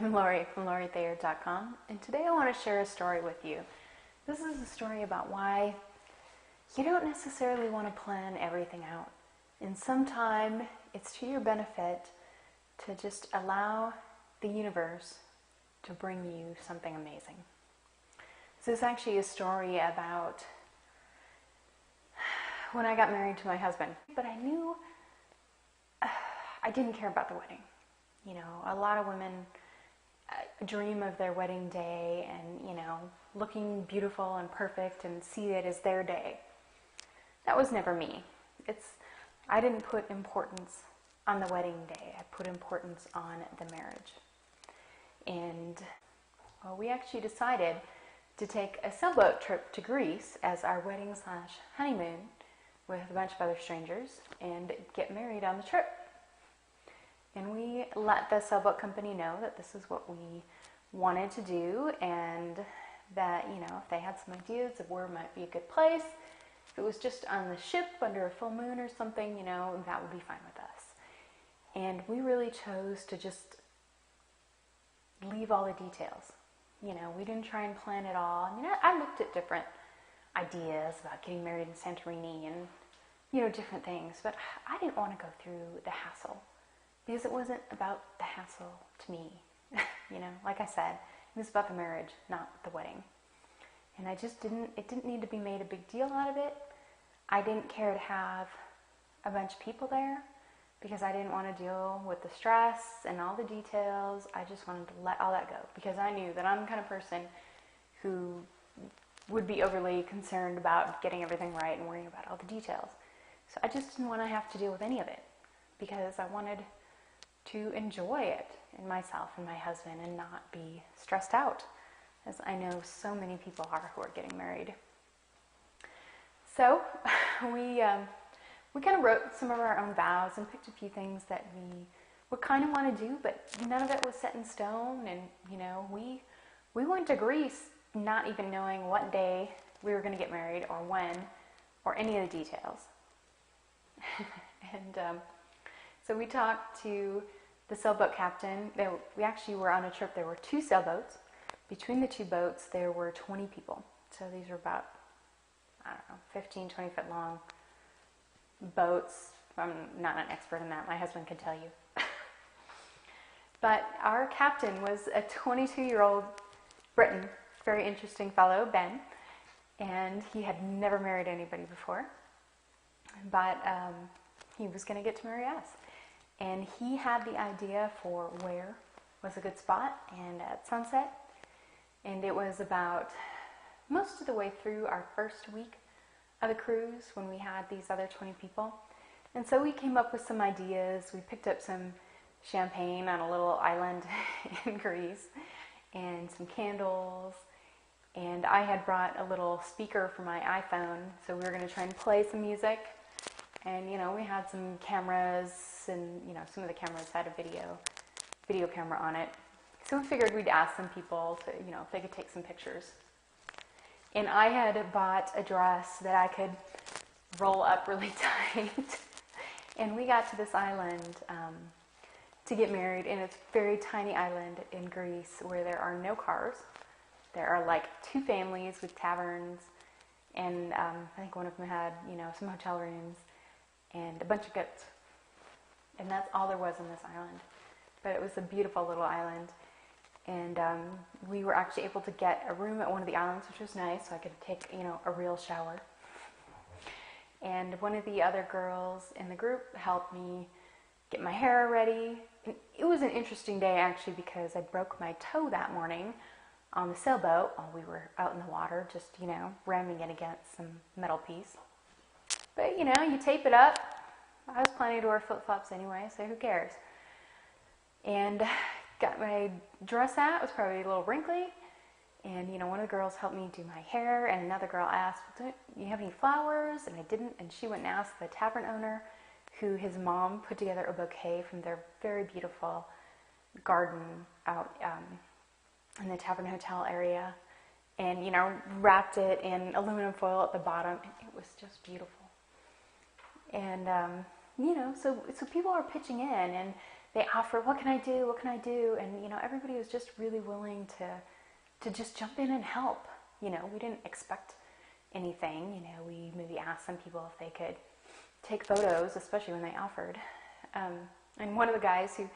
I'm Lori from LoriThayer.com, and today I want to share a story with you. This is a story about why you don't necessarily want to plan everything out. And sometimes it's to your benefit to just allow the universe to bring you something amazing. This is actually a story about when I got married to my husband. But I knew I didn't care about the wedding. You know, a lot of women dream of their wedding day and, looking beautiful and perfect and see it as their day. That was never me. I didn't put importance on the wedding day. I put importance on the marriage. And we actually decided to take a sailboat trip to Greece as our wedding/honeymoon with a bunch of other strangers and get married on the trip. And we let the sailboat company know that this is what we wanted to do, and that, if they had some ideas of where might be a good place, if it was just on the ship under a full moon or something, that would be fine with us. And we really chose to just leave all the details. We didn't try and plan it all. I looked at different ideas about getting married in Santorini and, different things, but I didn't want to go through the hassle. Because it wasn't about the hassle to me. Like I said, it was about the marriage, not the wedding. And it didn't need to be made a big deal out of it. I didn't care to have a bunch of people there because I didn't want to deal with the stress and all the details. I just wanted to let all that go because I knew that I'm the kind of person who would be overly concerned about getting everything right and worrying about all the details. So I just didn't want to have to deal with any of it because I wanted to enjoy it in myself and my husband and not be stressed out, as I know so many people are who are getting married. So we kind of wrote some of our own vows and picked a few things that we would kind of want to do, but none of it was set in stone. And we went to Greece not even knowing what day we were going to get married or when or any of the details. And so we talked to the sailboat captain. We actually were on a trip. There were 2 sailboats. Between the 2 boats, there were 20 people. So these were about, 15, 20 foot long boats. I'm not an expert in that. My husband can tell you. But our captain was a 22-year-old Briton, very interesting fellow, Ben. And he had never married anybody before. But he was going to get to marry us. And he had the idea for where was a good spot and at sunset. And it was about most of the way through our first week of the cruise when we had these other 20 people. And so we came up with some ideas. We picked up some champagne on a little island in Greece and some candles. And I had brought a little speaker for my iPhone, so we were going to try and play some music. And, we had some cameras and, some of the cameras had a video camera on it. So we figured we'd ask some people to, if they could take some pictures. And I had bought a dress that I could roll up really tight. And we got to this island to get married, and it's a very tiny island in Greece where there are no cars. There are like 2 families with taverns, and I think one of them had, some hotel rooms and a bunch of goats. And that's all there was on this island. But it was a beautiful little island. And we were actually able to get a room at one of the islands, which was nice, so I could take, a real shower. And one of the other girls in the group helped me get my hair ready. And it was an interesting day, actually, because I broke my toe that morning on the sailboat while we were out in the water, just, ramming it against some metal piece. But, you tape it up. I was planning to wear flip-flops anyway, so who cares? And got my dress out. It was probably a little wrinkly. And, one of the girls helped me do my hair, and another girl asked, do you have any flowers? And I didn't. And she went and asked the tavern owner, who his mom put together a bouquet from their very beautiful garden out in the Tavern Hotel area. And, wrapped it in aluminum foil at the bottom. And it was just beautiful. And, so people are pitching in, and they offered, what can I do? What can I do? And, everybody was just really willing to just jump in and help. We didn't expect anything. We maybe asked some people if they could take photos, especially when they offered. And one of the guys who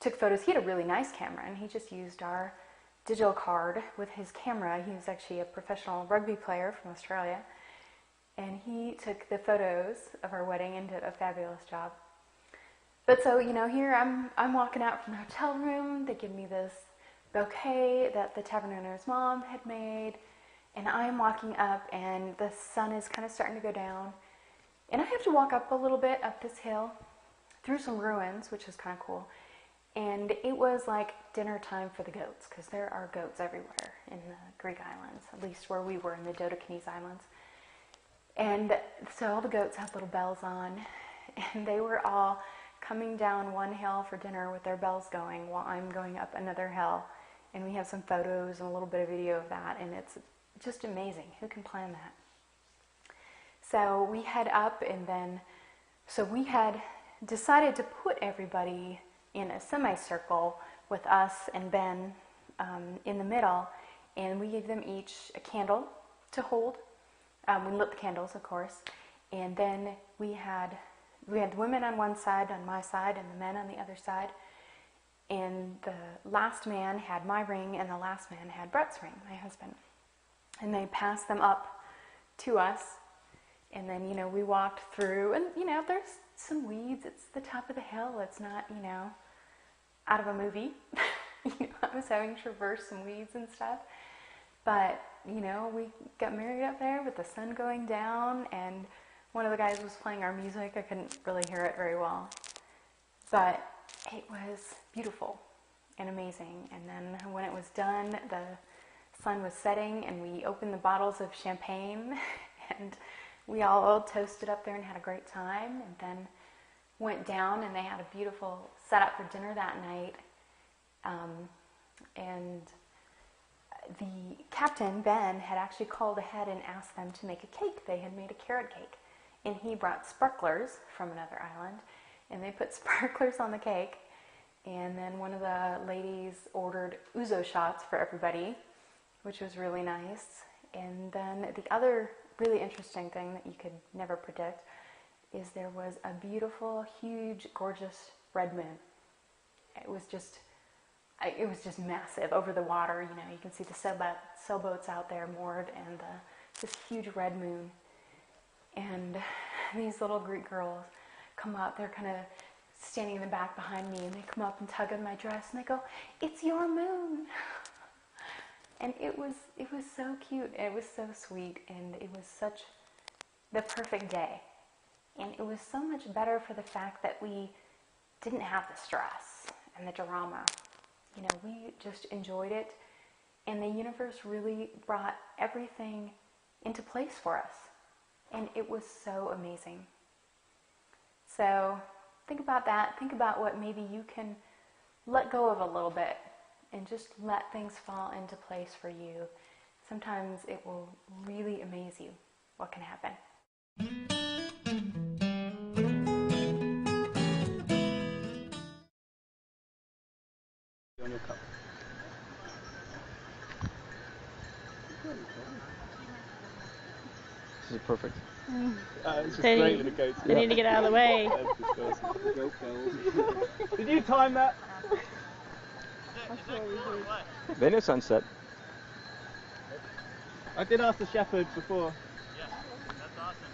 took photos, he had a really nice camera, and he just used our digital card with his camera. He was actually a professional rugby player from Australia, and he took the photos of our wedding and did a fabulous job. But so, here I'm walking out from the hotel room. They give me this bouquet that the tavern owner's mom had made, and I'm walking up, and the sun is kind of starting to go down, and I have to walk up a little bit up this hill through some ruins, which is kind of cool. And it was like dinner time for the goats, because there are goats everywhere in the Greek islands, at least where we were in the Dodecanese Islands. And so all the goats had little bells on, and they were all coming down one hill for dinner with their bells going while I'm going up another hill. And we have some photos and a little bit of video of that, and it's just amazing. Who can plan that? So we head up, and then, so we had decided to put everybody in a semicircle with us and Ben in the middle, and we gave them each a candle to hold. We lit the candles, of course, and then we had the women on one side, on my side, and the men on the other side. And the last man had my ring, and the last man had Brett's ring, my husband. And they passed them up to us, and then, we walked through, and, there's some weeds. It's the top of the hill. It's not, out of a movie. I was having to traverse some weeds and stuff. But, we got married up there with the sun going down, and one of the guys was playing our music. I couldn't really hear it very well. But it was beautiful and amazing. And then when it was done, the sun was setting, and we opened the bottles of champagne, and we all toasted up there and had a great time, and then went down, and they had a beautiful setup for dinner that night. And the captain, Ben, had actually called ahead and asked them to make a cake. They had made a carrot cake, and he brought sparklers from another island, and they put sparklers on the cake. And then one of the ladies ordered ouzo shots for everybody, which was really nice. And then the other really interesting thing that you could never predict is there was a beautiful, huge, gorgeous red moon. It was just massive over the water. You can see the sailboats out there moored, and this huge red moon. And these little Greek girls come up. They're kind of standing in the back behind me, and they come up and tug on my dress, and they go, "It's your moon." And it was so cute, and it was so sweet, and it was such the perfect day. And it was so much better for the fact that we didn't have the stress and the drama. We just enjoyed it, and the universe really brought everything into place for us. And it was so amazing. So think about that. Think about what maybe you can let go of a little bit and just let things fall into place for you. Sometimes it will really amaze you what can happen. On your cup. This is perfect. It's just great with the goats. They need to get out of the way. Did you time that? They know sunset. I did ask the shepherd before. Yeah, that's awesome.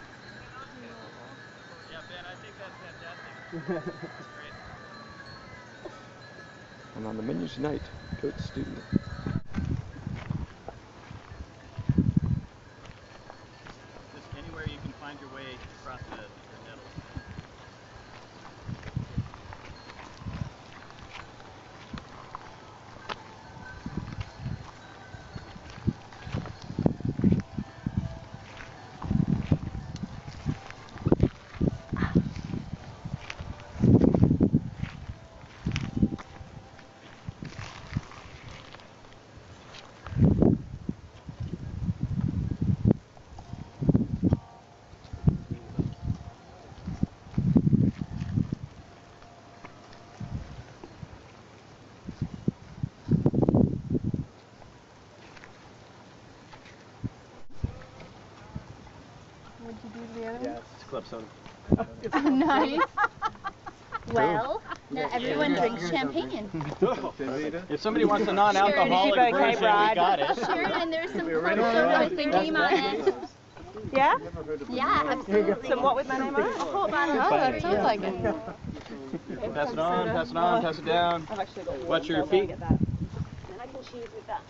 Yeah, Ben, I think that's fantastic. That's great. And on the menu tonight, goat stew. Just anywhere you can find your way across the nettles. Yeah, it's club soda. Nice. Well, not everyone drinks champagne. If somebody wants a non-alcoholic Sharon, version, we got it. Sharon, and there's some club soda with your name on it. Yeah? Yeah, absolutely. Some what with my name on it? A whole bottle Oh, of that sounds like it. Pass it on, pass it on, pass it down. I've actually got Watch your feet. Then I can cheese with that.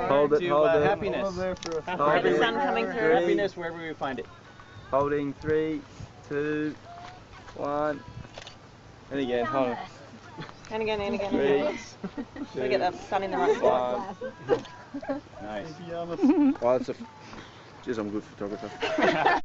Hold it, To hold it. happiness. Hold The it. sun coming through. Happiness wherever we find it. Holding 3, 2, 1. And again, hold on. And again, and again, 3, and again. We get the sun in the right spot. 1. Nice. Well, it's a... Jeez, I'm a good photographer.